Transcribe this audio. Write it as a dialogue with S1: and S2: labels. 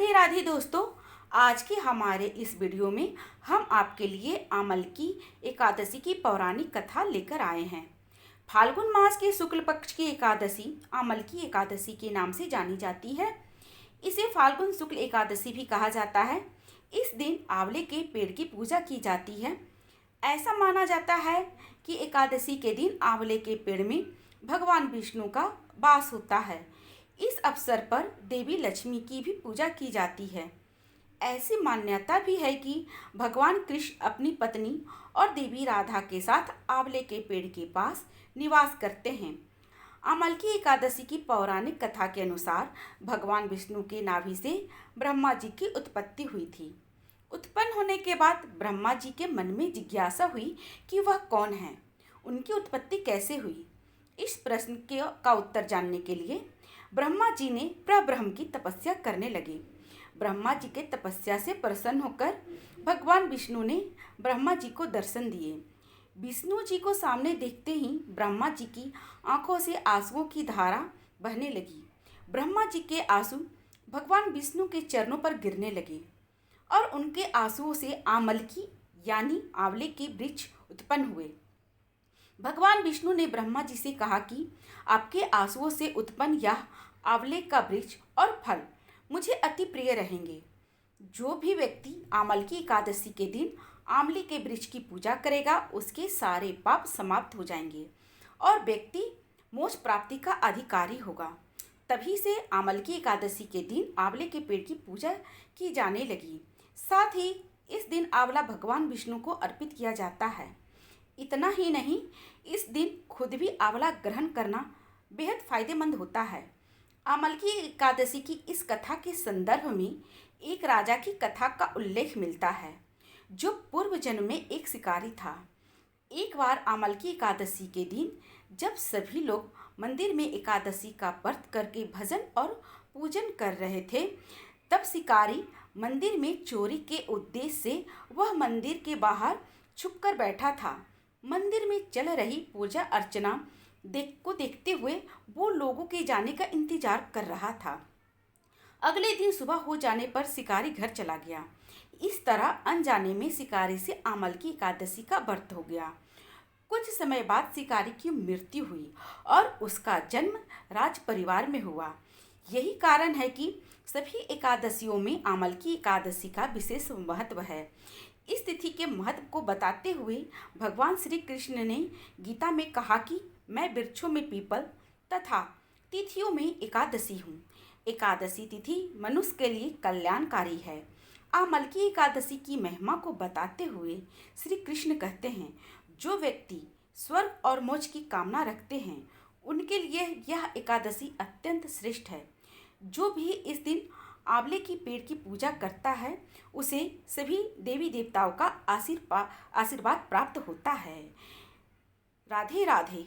S1: राधे राधे दोस्तों। आज के हमारे इस वीडियो में हम आपके लिए आमल की एकादशी की पौराणिक कथा लेकर आए हैं। फाल्गुन मास के शुक्ल पक्ष की एकादशी आमल की एकादशी के नाम से जानी जाती है। इसे फाल्गुन शुक्ल एकादशी भी कहा जाता है। इस दिन आंवले के पेड़ की पूजा की जाती है। ऐसा माना जाता है कि एकादशी के दिन आंवले के पेड़ में भगवान विष्णु का वास होता है। इस अवसर पर देवी लक्ष्मी की भी पूजा की जाती है। ऐसी मान्यता भी है कि भगवान कृष्ण अपनी पत्नी और देवी राधा के साथ आंवले के पेड़ के पास निवास करते हैं। आमल की एकादशी की पौराणिक कथा के अनुसार भगवान विष्णु के नाभि से ब्रह्मा जी की उत्पत्ति हुई थी। उत्पन्न होने के बाद ब्रह्मा जी के मन में जिज्ञासा हुई कि वह कौन है, उनकी उत्पत्ति कैसे हुई। इस प्रश्न का उत्तर जानने के लिए ब्रह्मा जी ने प्रब्रह्म की तपस्या करने लगे। ब्रह्मा जी के तपस्या से प्रसन्न होकर भगवान विष्णु ने ब्रह्मा जी को दर्शन दिए। विष्णु जी को सामने देखते ही ब्रह्मा जी की आंखों से आंसुओं की धारा बहने लगी। ब्रह्मा जी के आंसू भगवान विष्णु के चरणों पर गिरने लगे और उनके आंसुओं से आमल की यानी आंवले के वृक्ष उत्पन्न हुए। भगवान विष्णु ने ब्रह्मा जी से कहा कि आपके आंसुओं से उत्पन्न यह आंवले का वृक्ष और फल मुझे अति प्रिय रहेंगे। जो भी व्यक्ति आमल की एकादशी के दिन आंवले के वृक्ष की पूजा करेगा उसके सारे पाप समाप्त हो जाएंगे और व्यक्ति मोक्ष प्राप्ति का अधिकारी होगा। तभी से आमल की एकादशी के दिन आंवले के पेड़ की पूजा की जाने लगी। साथ ही इस दिन आंवला भगवान विष्णु को अर्पित किया जाता है। इतना ही नहीं, इस दिन खुद भी आंवला ग्रहण करना बेहद फायदेमंद होता है। आमल की एकादशी की इस कथा के संदर्भ में एक राजा की कथा का उल्लेख मिलता है जो पूर्व जन्म में एक शिकारी था। एक बार आमल की एकादशी के दिन जब सभी लोग मंदिर में एकादशी का व्रत करके भजन और पूजन कर रहे थे, तब शिकारी मंदिर में चोरी के उद्देश्य से वह मंदिर के बाहर छुपकर बैठा था। मंदिर में चल रही पूजा अर्चना देखते हुए वो लोगों के जाने का इंतजार कर रहा था। अगले दिन सुबह हो जाने पर शिकारी घर चला गया। इस तरह अनजाने में शिकारी से आमल की एकादशी का व्रत हो गया। कुछ समय बाद शिकारी की मृत्यु हुई और उसका जन्म राज परिवार में हुआ। यही कारण है कि सभी एकादशियों में आमल की एकादशी का विशेष महत्व है। इस तिथि के महत्व को बताते हुए भगवान श्री कृष्ण ने गीता में कहा कि मैं वृक्षों में पीपल तथा तिथियों में एकादशी हूँ। एकादशी तिथि मनुष्य के लिए कल्याणकारी है। आमल की एकादशी की महिमा को बताते हुए श्री कृष्ण कहते हैं, जो व्यक्ति स्वर्ग और मोक्ष की कामना रखते हैं उनके लिए यह एकादशी अत्यंत श्रेष्ठ है। जो भी इस दिन आंवले की पेड़ की पूजा करता है उसे सभी देवी देवताओं का आशीर्वाद प्राप्त होता है। राधे राधे।